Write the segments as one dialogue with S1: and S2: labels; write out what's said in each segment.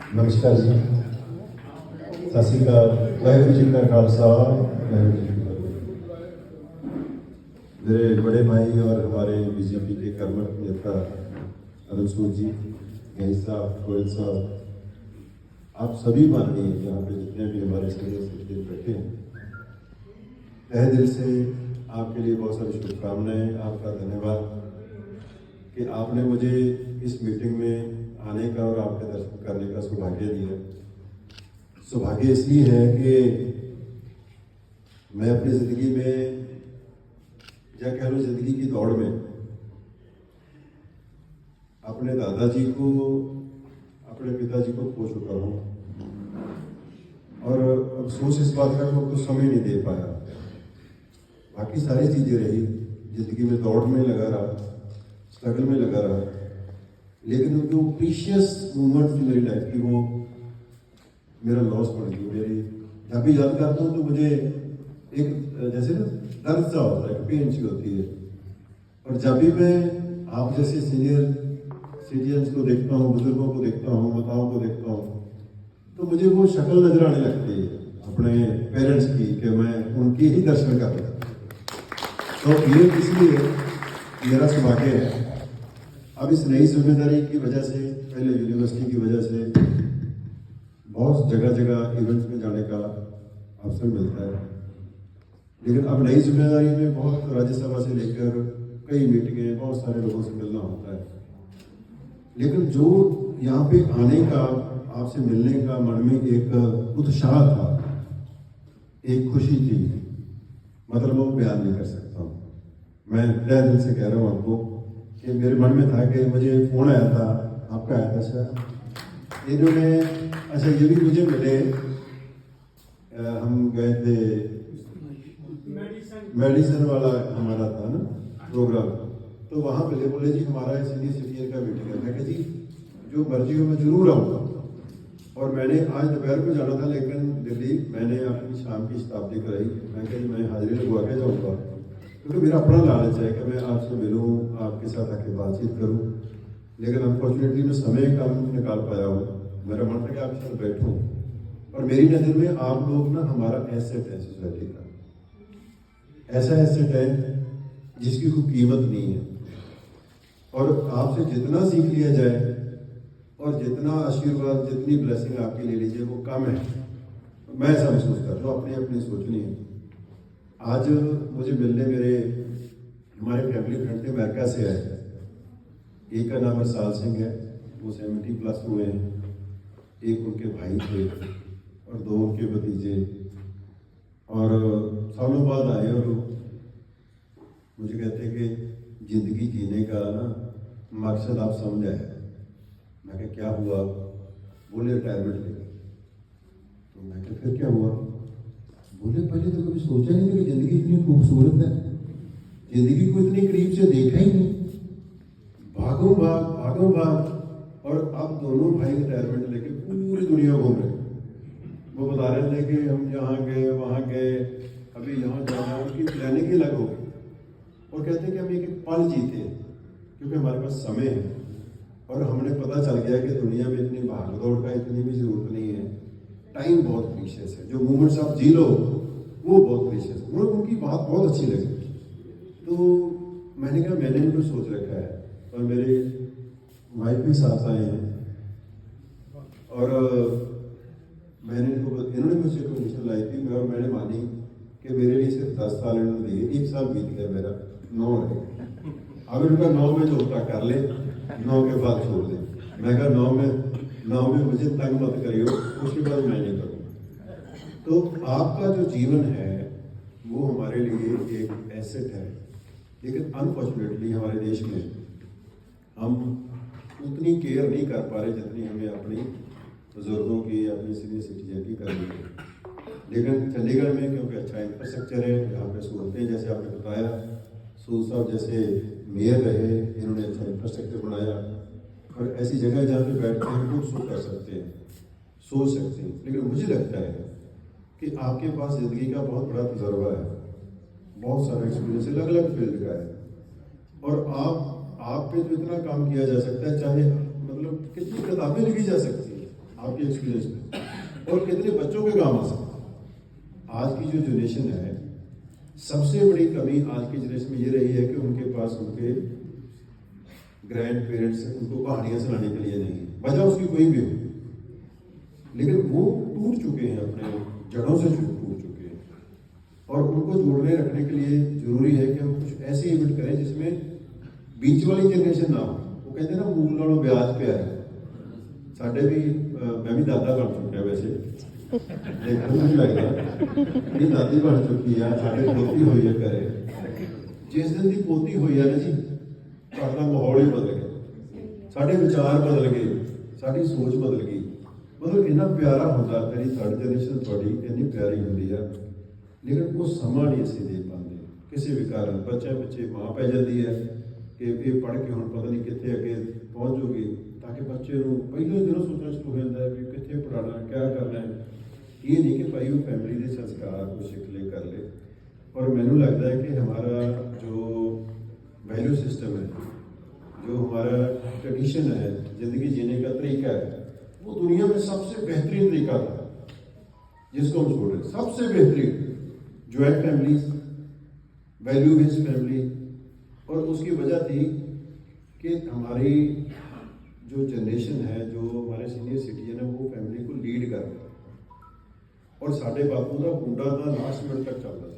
S1: नमस्कार जी, सत श्री अकाल, वाहिगुरू जी का खालसा, वाहिगुरू जी की फतेह। मेरे बड़े भाई और हमारे बीजेपी के कर्मठ नेता अरुण सूद जी, गणेश साहब, गोयल साहब, आप सभी माननीय यहाँ पे जितने भी हमारे सीनियर सिटीजन बैठे हैं, तहे दिल से आपके लिए बहुत सारी शुभकामनाएं। आपका धन्यवाद कि आपने मुझे इस मीटिंग में आने का और आपके दर्शन करने का सौभाग्य दिया। सौभाग्य इसलिए है कि मैं अपनी ज़िंदगी में, या कह लो ज़िंदगी की दौड़ में, अपने दादाजी को, अपने पिताजी को खो चुका हूँ और अफसोस इस बात का मैं उनको समय नहीं दे पाया। बाकी सारी चीज़ें रही, ज़िंदगी में दौड़ में लगा रहा, स्ट्रगल में लगा रहा, लेकिन जो प्रीशियस मोमेंट थी मेरी लाइफ की, वो मेरा लॉस पड़ गई। मेरी जब भी याद करता हूँ तो मुझे एक जैसे ना दर्द सा होता है, पेन सी होती है। और जब भी मैं आप जैसे सीनियर सिटीजन्स को देखता हूँ, बुजुर्गों को देखता हूँ, माताओं को देखता हूँ, तो मुझे वो शक्ल नजर आने लगती है अपने पेरेंट्स की, कि मैं उनकी ही दर्शन कर रहा। तो ये इसलिए मेरा सौभाग्य है। अब इस नई जिम्मेदारी की वजह से, पहले यूनिवर्सिटी की वजह से बहुत जगह जगह इवेंट्स में जाने का अवसर मिलता है, लेकिन अब नई जिम्मेदारी में बहुत राज्यसभा से लेकर कई मीटिंगें, बहुत सारे लोगों से मिलना होता है। लेकिन जो यहाँ पे आने का, आपसे मिलने का मन में एक उत्साह था, एक खुशी थी, मतलब वो बयान नहीं कर सकता हूँ। मैं तहे दिल से कह रहा हूँ आपको कि मेरे मन में था कि मुझे फ़ोन आया था, आपका आया था शायद, इन्होंने, अच्छा ये भी मुझे मिले, हम गए थे मेडिसिन वाला हमारा था ना प्रोग्राम, तो वहाँ मिले, बोले जी हमारा सीनियर सिटीजन का मीटिंग है। मैं कहा जी जो मर्जी हो मैं जरूर आऊँगा। और मैंने आज दोपहर को जाना था, लेकिन दिल्ली मैंने अपनी शाम की शताब्दी कराई। मैं कहा जी मैं हाजिरी लगवा के जाऊँगा, क्योंकि मेरा अपना लालच है कि मैं आपसे मिलूँ, आपके साथ आके बातचीत करूँ, लेकिन अनफॉर्चुनेटली मैं समय कम निकाल पाया हूँ। मेरा मन था कि आपके साथ बैठूँ, और मेरी नज़र में आप लोग ना हमारा एसेट है, सोसाइटी का ऐसा एसेट है जिसकी कोई कीमत नहीं है। और आपसे जितना सीख लिया जाए और जितना आशीर्वाद, जितनी ब्लेसिंग आपकी ले लीजिए, वो कम है। मैं ऐसा महसूस करता हूँ, अपनी अपनी सोचनी है। आज मुझे मिलने मेरे हमारे फैमिली फ्रेंड थे, अमेरिका से आए। एक का नाम हरसाल सिंह है, वो 70+ हुए हैं। एक उनके भाई थे और 2 उनके भतीजे, और सालों बाद आए और मुझे कहते कि ज़िंदगी जीने का ना मकसद आप समझ आए। मैं कहा क्या हुआ? बोले रिटायरमेंट लेगा। तो मैं कहा फिर क्या हुआ? बोले पहले तो कभी सोचा ही नहीं कि ज़िंदगी इतनी खूबसूरत है, ज़िंदगी को इतनी करीब से देखा ही नहीं, भागो भाग। और अब दोनों भाई रिटायरमेंट लेके पूरी दुनिया घूम रहे। वो बता रहे थे कि हम यहाँ गए, वहाँ गए, अभी यहाँ जाना, उनकी प्लानिंग ही अलग हो गई। और कहते हैं कि हम एक पल जीते, क्योंकि हमारे पास समय है और हमने पता चल गया कि दुनिया में इतनी भाग दौड़ का इतनी भी जरूरत नहीं है। टाइम बहुत प्रीशियस है, जो मोमेंट्स आप जी लो वो बहुत प्रीशियस है। उनकी बात बहुत अच्छी लगी, तो मैंने कहा मैंने भी कुछ सोच रखा है। और मेरे वाइफ भी साथ आए हैं, और इन्होंने मुझसे कंडीशन लाई थी, और मैंने मानी कि मेरे लिए सिर्फ 10 साल इन्होंने दिए। 1 साल बीत गया, मेरा 9 है। अब इनका 9 में जोता कर ले, 9 के बाद छोड़ दे। मैं कहा 9 में मुझे तंग मत करियो, उसके बाद मैं नहीं करूँगा। तो आपका जो जीवन है वो हमारे लिए एक एसेट है, लेकिन अनफॉर्चुनेटली हमारे देश में हम उतनी केयर नहीं कर पा रहे जितनी हमें अपनी बुजुर्गों की, अपनी सीनियर सिटीजन की करनी है। लेकिन चंडीगढ़ में क्योंकि अच्छा इंफ्रास्ट्रक्चर है, यहाँ पे सहूलतें, जैसे आपने बताया, सूद साहब जैसे मेयर रहे, इन्होंने अच्छा इंफ्रास्ट्रक्चर बनाया, और ऐसी जगह जहाँ पे बैठ के हम कुछ सोच कर सकते हैं, सोच सकते हैं। लेकिन मुझे लगता है कि आपके पास ज़िंदगी का बहुत बड़ा तजर्बा है, बहुत सारा एक्सपीरियंस अलग अलग फील्ड का है, और आप पे तो इतना काम किया जा सकता है, चाहे मतलब कितनी किताबें लिखी जा सकती है, आपके एक्सपीरियंस में, और कितने बच्चों के काम आ सकता। आज की जो जनरेशन है, सबसे बड़ी कमी आज की जनरेशन में ये रही है कि उनके पास उनके ग्रैंड पेरेंट्स उनको कहानियां सुनाने के लिए नहीं है, वजह उसकी कोई भी हो, लेकिन वो टूट चुके हैं, अपने जड़ों से टूट चुके हैं। और उनको जोड़ने रखने के लिए जरूरी है कि हम कुछ ऐसे इवेंट करें जिसमें बीच वाली जनरेशन ना हो। वो कहते हैं ना, मूल नालों ब्याज पे है। साढ़े भी मैं भी दादा बन चुका वैसे, देखने में नहीं लगता, मेरी दादी बन चुकी है, साढ़े पोती हुई है घरे। जिस दिन की पोती हुई है ना जी, साਡਾ माहौल ही बदल गया, साढ़े विचार बदल गए, साड़ी सोच बदल गई। मतलब इन्ना प्यारा होता, मेरी थर्ड जनरेशन थोड़ी इन्नी प्यारी होती है, लेकिन वो समा नहीं असीं दे पाते किसी भी कारण। बच्चे पिछे मां पै जाती है कि ये पढ़ के हुण पता नहीं कितने अगे पहुँच जाऊगी, ताकि बच्चे को पहले दिनों सोचना शुरू हो जाता है कि कितने पढ़ाना, क्या करना है। ये नहीं कि भाई वो फैमिली के संस्कार को सीख ले कर ले। और मैनू लगता है कि हमारा जो वैल्यू सिस्टम है, जो हमारा ट्रेडिशन है, जिंदगी जीने का तरीका है, वो दुनिया में सबसे बेहतरीन तरीका था जिसको हम छोड़ रहे। सबसे बेहतरीन joint families, value based family. और उसकी वजह थी कि हमारी जो जनरेशन है, जो हमारे सीनियर सिटीजन है, वो फैमिली को लीड कर रहे। और साढ़े बापू का मुंडा था लास्ट मिनट तक चलता है,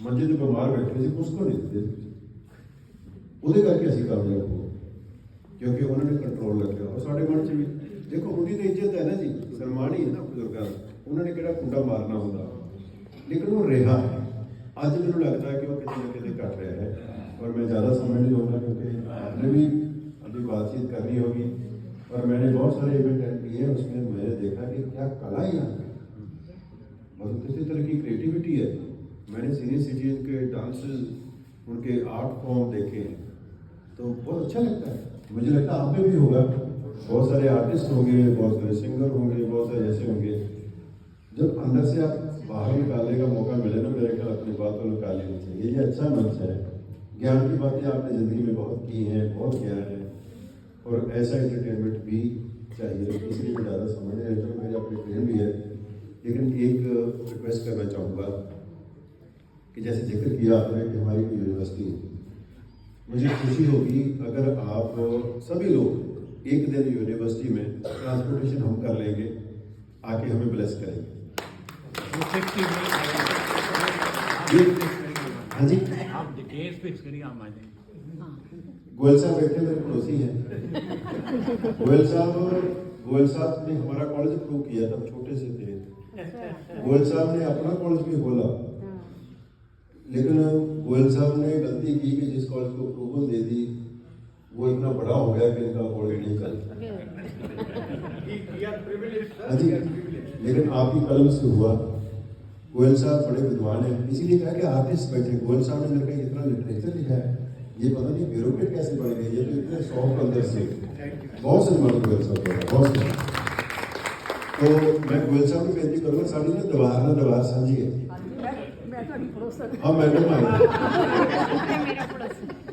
S1: मंजे से बीमार बैठे थे, उसको नहीं देते वो करके असी कामयाब हो, क्योंकि उन्होंने कंट्रोल रखा। और साढ़े मन से भी देखो, उनकी तो इज्जत है ना जी, सन्मान ही है ना बुजुर्गों का, उन्होंने किहड़ा कुंडा मारना होता, लेकिन वो रहा है। अज मैनू लगता है कि वो कितने ना कितने घट रहा है। और मैं ज़्यादा समय नहीं लूँगा, क्योंकि आपने भी अभी बातचीत करनी होगी। और मैंने बहुत सारे इवेंट अटेंड किए, उसमें मैंने देखा कि क्या कला है यहाँ पे, मतलब किसी तरह की क्रिएटिविटी है। मैंने सीनियर सिटीजन के डांसेस, उनके आर्ट फॉर्म देखे हैं, तो बहुत अच्छा लगता है। मुझे लगता है आप में भी होगा, बहुत सारे आर्टिस्ट होंगे, बहुत सारे सिंगर होंगे, बहुत सारे ऐसे होंगे। जब अंदर से आप बाहर निकालने का मौका मिले ना, मेरे ख्याल अपनी बात को निकाल लेनी चाहिए। ये अच्छा मंच है, ज्ञान की बातें आपने ज़िंदगी में बहुत की हैं, बहुत ज्ञान है, और ऐसा एंटरटेनमेंट भी चाहिए। इसलिए मैं ज़्यादा समझ नहीं रहा, मेरे अपने फ्रेंड भी है। लेकिन एक रिक्वेस्ट करना चाहूँगा कि जैसे जिक्र किया आपने कि हमारी कोई यूनिवर्सिटी है, मुझे खुशी होगी अगर आप सभी लोग एक दिन यूनिवर्सिटी में ट्रांसपोर्टेशन हम कर लेंगे, आके हमें ब्लेस करेंगे। हाँ जी,
S2: आप डिटेल्स फिक्स करिए, हम आ जाएंगे।
S1: गोयल साहब बैठे मेरे पड़ोसी हैं। गोयल साहब ने हमारा कॉलेज अप्रूव किया था, छोटे से थे। गोयल साहब ने अपना कॉलेज भी खोला, लेकिन गोयल साहब ने गलती की कि जिस कॉलेज को अप्रूवल दे दी वो इतना बड़ा हो गया कि इनका कॉलेज नहीं चलता। लेकिन आपकी कलम से हुआ। गोयल साहब बड़े विद्वान हैं, इसीलिए कहा कि आर्टिस्ट बैठे। गोयल साहब ने मेरे इतना लिटरेचर लिखा है, ये पता नहीं ब्यूरोक्रेट कैसे बन गए, ये तो इतने सॉफ्ट अंदर से। बहुत सम्मान गोयल साहब का, बहुत सम्मान। तो मैं गोयल साहब को बेनती करूँगा, साड़ी ना दबार समझी है। हाँ मैडम आई,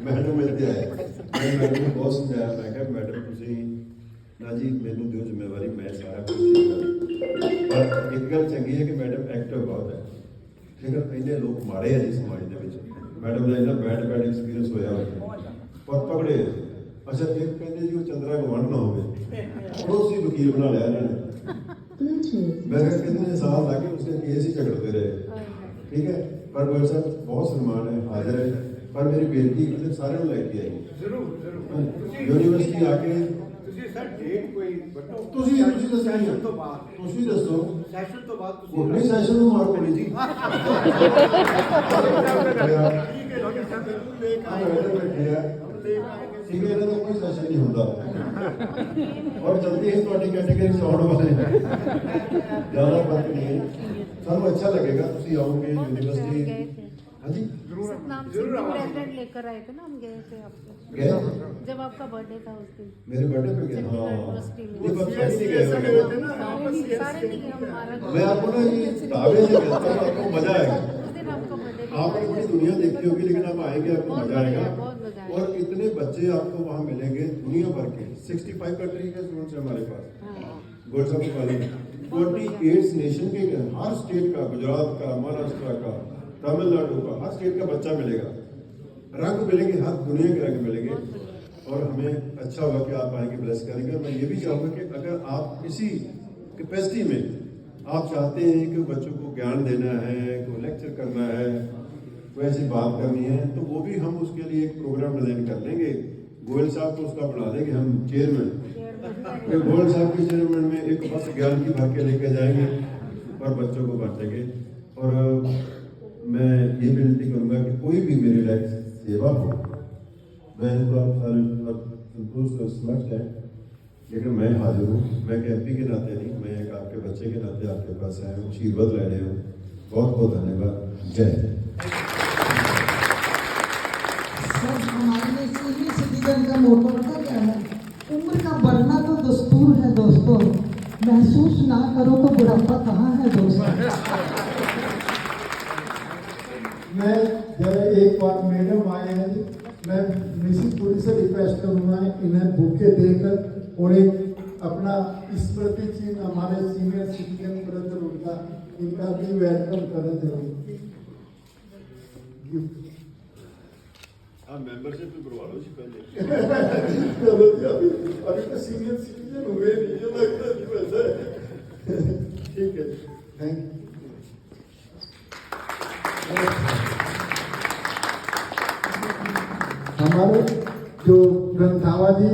S1: मैडम मिलते आए, मैं मैडम को बहुत समझाया। मैं कहा मैडम तुसी ना जी, मैनू जो जिम्मेवारी मैं सारा कुछ ठीक कर। पर एक गल चंगी है कि मैडम एक्टिव बहुत है, लेकिन इन्ने लोग माड़े हैं जी समाज के विच। मैडम का इन्ना बैड एक्सपीरियंस होया पर पकड़े। अच्छा, एक कहते जी वो चंद्रा गवंड ना हो, उसी वकील बना लिया इन्होंने। मैं कितने साल लगे उसके केस ही झगड़ते रहे, ठीक है। पर गोयल साहब बहुत सम्मान है, हाजिर है। पर मेरी बेनती मतलब सारे लैके आई जरूर यूनिवर्सिटी आके दसो सैशन तो बाद सैशन मार पड़ी जी। ठीक है, इन्होंने कोई सैशन नहीं होता, और जल्दी ही थोड़ी कैटेगरी से आने वाले हैं, ज़्यादा फर्क नहीं है। सानू अच्छा लगेगा, तुसी आओगे यूनिवर्सिटी। हाँ जी
S3: जरूर लेकर आए थे ना, हम गए थे आपके,
S1: गए
S3: जब आपका बर्थडे था उस दिन
S1: मेरे बर्थडे पे गए। हाँ, मैं आपको ना ये दावे से कहता हूँ, आपको मजा आएगा। आपने बड़ी दुनिया देखी होगी, लेकिन आप आएंगे आपको मजा आएगा। और इतने बच्चे आपको वहाँ मिलेंगे दुनिया भर के, 65 कंट्री के स्टूडेंट्स हैं हमारे पास। गोयल साहब को मालूम है 48 नेशन के हर स्टेट का, गुजरात का, महाराष्ट्र का, तमिलनाडु का, हर स्टेट का बच्चा मिलेगा, रंग मिलेंगे, हर दुनिया के रंग मिलेंगे। और हमें अच्छा हुआ कि आप आएंगे, ब्लेस करेंगे। मैं ये भी चाहूँगा कि अगर आप इसी कैपेसिटी में आप चाहते हैं कि बच्चों को ज्ञान देना है, कोई लेक्चर करना है, कोई ऐसी बात करनी है, तो वो भी हम उसके लिए एक प्रोग्राम डिजाइन कर लेंगे। गोयल साहब को उसका बना देंगे हम चेयरमैन। गोयल साहब के चेयरमैन में एक बस ज्ञान की भर के लेके जाएंगे और बच्चों को बांटेंगे। और मैं ये विनती करूँगा कि कोई भी मेरे लायक सेवा हो, मैं इनको आप सारे संतोष समझ जाए, लेकिन मैं हाजिर हूँ। मैं एक एमपी के नाते नहीं, मैं एक आपके बच्चे के नाते आपके पास आया हूँ, आशीर्वाद ले रहे हूँ। बहुत बहुत धन्यवाद। जय
S4: सर, हमारे लिए सीनियर सिटीजन का मोटो पता क्या है? उम्र का बढ़ना तो दस्तूर है दोस्तों, महसूस ना करो तो बुढ़ापा कहाँ है दोस्तों।
S5: मैं जरा एक बार मैडम आए हैं, मैं मिसिस पुरी से रिक्वेस्ट करूँगा इन्हें बुके देकर और एक अपना स्मृति चिन्ह हमारे सीनियर सिटीजन ब्रदर उनका इनका भी वेलकम करें जरूर।
S1: आप मेंबरशिप भी करवा लो जी पहले।
S5: चलो जी, अभी तो सीनियर सिटीजन हुए नहीं, ये लगता नहीं वैसे। ठीक है, थैंक यू। हमारे जो रंधावा जी